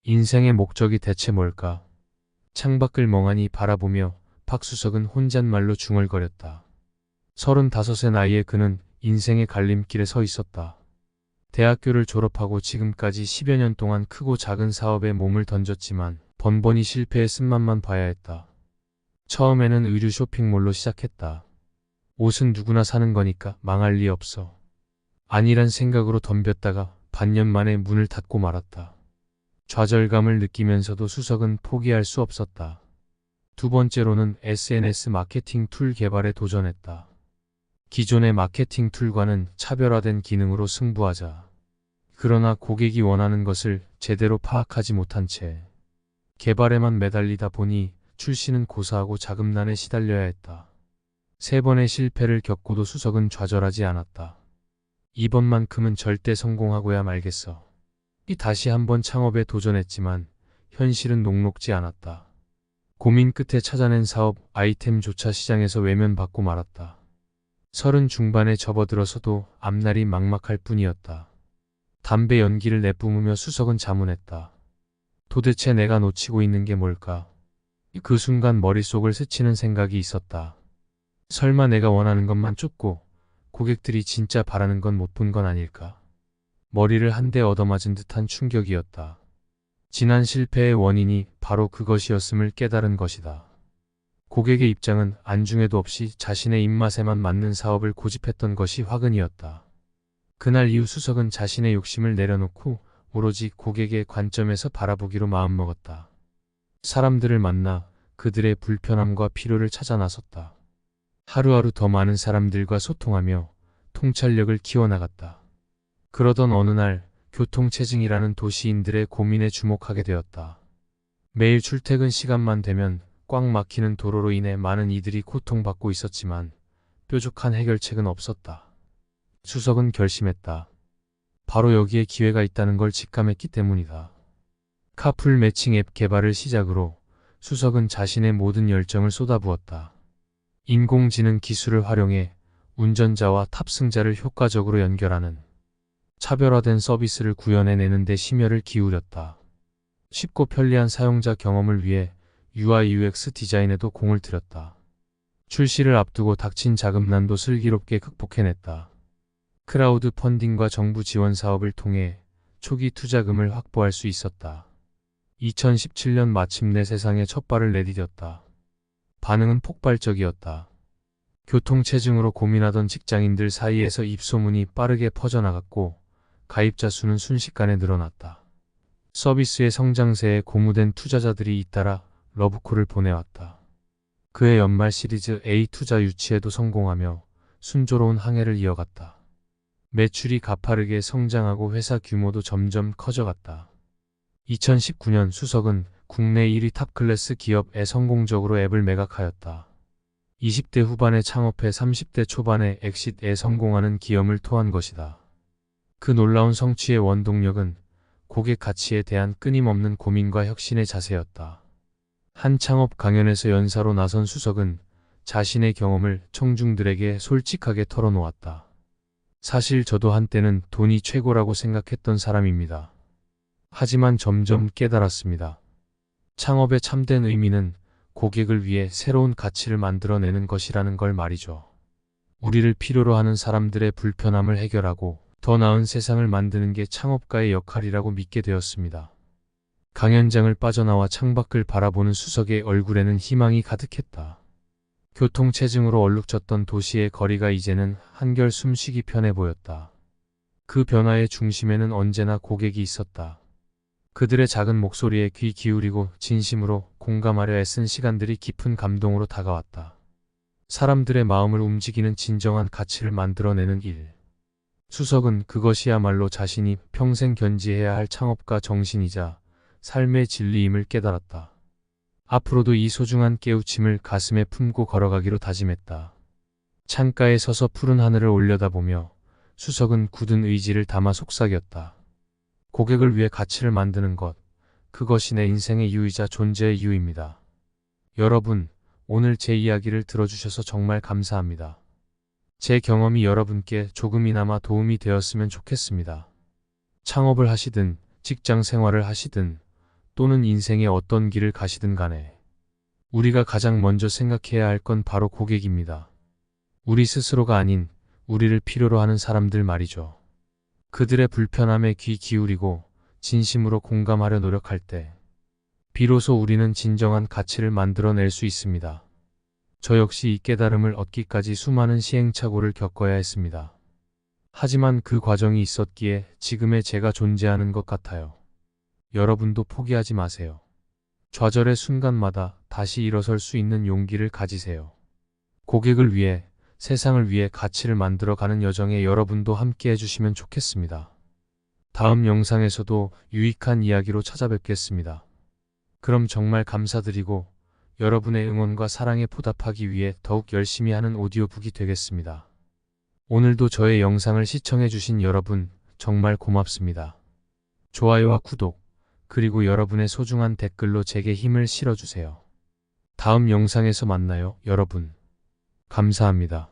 인생의 목적이 대체 뭘까? 창밖을 멍하니 바라보며 박수석은 혼잣말로 중얼거렸다. 35의 나이에 그는 인생의 갈림길에 서 있었다. 대학교를 졸업하고 지금까지 10여 년 동안 크고 작은 사업에 몸을 던졌지만 번번이 실패해 쓴맛만 봐야 했다. 처음에는 의류 쇼핑몰로 시작했다. 옷은 누구나 사는 거니까 망할 리 없어. 아니란 생각으로 덤볐다가 반년 만에 문을 닫고 말았다. 좌절감을 느끼면서도 수석은 포기할 수 없었다. 두 번째로는 SNS 마케팅 툴 개발에 도전했다. 기존의 마케팅 툴과는 차별화된 기능으로 승부하자. 그러나 고객이 원하는 것을 제대로 파악하지 못한 채 개발에만 매달리다 보니 출시는 고사하고 자금난에 시달려야 했다. 3번의 실패를 겪고도 수석은 좌절하지 않았다. 이번만큼은 절대 성공하고야 말겠어. 다시 한번 창업에 도전했지만 현실은 녹록지 않았다. 고민 끝에 찾아낸 사업 아이템조차 시장에서 외면받고 말았다. 30 중반에 접어들어서도 앞날이 막막할 뿐이었다. 담배 연기를 내뿜으며 수석은 자문했다. 도대체 내가 놓치고 있는 게 뭘까? 그 순간 머릿속을 스치는 생각이 있었다. 설마 내가 원하는 것만 쫓고 고객들이 진짜 바라는 건 못 본 건 아닐까? 머리를 한 대 얻어맞은 듯한 충격이었다. 지난 실패의 원인이 바로 그것이었음을 깨달은 것이다. 고객의 입장은 안중에도 없이 자신의 입맛에만 맞는 사업을 고집했던 것이 화근이었다. 그날 이후 수석은 자신의 욕심을 내려놓고 오로지 고객의 관점에서 바라보기로 마음먹었다. 사람들을 만나 그들의 불편함과 필요를 찾아 나섰다. 하루하루 더 많은 사람들과 소통하며 통찰력을 키워나갔다. 그러던 어느 날 교통체증이라는 도시인들의 고민에 주목하게 되었다. 매일 출퇴근 시간만 되면 꽉 막히는 도로로 인해 많은 이들이 고통받고 있었지만 뾰족한 해결책은 없었다. 수석은 결심했다. 바로 여기에 기회가 있다는 걸 직감했기 때문이다. 카풀 매칭 앱 개발을 시작으로 수석은 자신의 모든 열정을 쏟아부었다. 인공지능 기술을 활용해 운전자와 탑승자를 효과적으로 연결하는 차별화된 서비스를 구현해내는 데 심혈을 기울였다. 쉽고 편리한 사용자 경험을 위해 UI UX 디자인에도 공을 들였다. 출시를 앞두고 닥친 자금난도 슬기롭게 극복해냈다. 크라우드 펀딩과 정부 지원 사업을 통해 초기 투자금을 확보할 수 있었다. 2017년 마침내 세상에 첫 발을 내디뎠다. 반응은 폭발적이었다. 교통체증으로 고민하던 직장인들 사이에서 입소문이 빠르게 퍼져나갔고 가입자 수는 순식간에 늘어났다. 서비스의 성장세에 고무된 투자자들이 잇따라 러브콜을 보내왔다. 그해 연말 시리즈 A 투자 유치에도 성공하며 순조로운 항해를 이어갔다. 매출이 가파르게 성장하고 회사 규모도 점점 커져갔다. 2019년 수석은 국내 1위 탑클래스 기업에 성공적으로 앱을 매각하였다. 20대 후반에 창업해 30대 초반에 엑싯에 성공하는 기염을 토한 것이다. 그 놀라운 성취의 원동력은 고객 가치에 대한 끊임없는 고민과 혁신의 자세였다. 한 창업 강연에서 연사로 나선 수석은 자신의 경험을 청중들에게 솔직하게 털어놓았다. 사실 저도 한때는 돈이 최고라고 생각했던 사람입니다. 하지만 점점 깨달았습니다. 창업의 참된 의미는 고객을 위해 새로운 가치를 만들어내는 것이라는 걸 말이죠. 우리를 필요로 하는 사람들의 불편함을 해결하고 더 나은 세상을 만드는 게 창업가의 역할이라고 믿게 되었습니다. 강연장을 빠져나와 창밖을 바라보는 수석의 얼굴에는 희망이 가득했다. 교통체증으로 얼룩졌던 도시의 거리가 이제는 한결 숨쉬기 편해 보였다. 그 변화의 중심에는 언제나 고객이 있었다. 그들의 작은 목소리에 귀 기울이고 진심으로 공감하려 애쓴 시간들이 깊은 감동으로 다가왔다. 사람들의 마음을 움직이는 진정한 가치를 만들어내는 일. 수석은 그것이야말로 자신이 평생 견지해야 할 창업가 정신이자 삶의 진리임을 깨달았다. 앞으로도 이 소중한 깨우침을 가슴에 품고 걸어가기로 다짐했다. 창가에 서서 푸른 하늘을 올려다보며 수석은 굳은 의지를 담아 속삭였다. 고객을 위해 가치를 만드는 것, 그것이 내 인생의 이유이자 존재의 이유입니다. 여러분, 오늘 제 이야기를 들어주셔서 정말 감사합니다. 제 경험이 여러분께 조금이나마 도움이 되었으면 좋겠습니다. 창업을 하시든 직장 생활을 하시든 또는 인생의 어떤 길을 가시든 간에 우리가 가장 먼저 생각해야 할 건 바로 고객입니다. 우리 스스로가 아닌 우리를 필요로 하는 사람들 말이죠. 그들의 불편함에 귀 기울이고 진심으로 공감하려 노력할 때 비로소 우리는 진정한 가치를 만들어낼 수 있습니다. 저 역시 이 깨달음을 얻기까지 수많은 시행착오를 겪어야 했습니다. 하지만 그 과정이 있었기에 지금의 제가 존재하는 것 같아요. 여러분도 포기하지 마세요. 좌절의 순간마다 다시 일어설 수 있는 용기를 가지세요. 고객을 위해, 세상을 위해 가치를 만들어가는 여정에 여러분도 함께 해주시면 좋겠습니다. 다음 영상에서도 유익한 이야기로 찾아뵙겠습니다. 그럼 정말 감사드리고 여러분의 응원과 사랑에 보답하기 위해 더욱 열심히 하는 오디오북이 되겠습니다. 오늘도 저의 영상을 시청해주신 여러분 정말 고맙습니다. 좋아요와 구독, 그리고 여러분의 소중한 댓글로 제게 힘을 실어주세요. 다음 영상에서 만나요, 여러분. 감사합니다.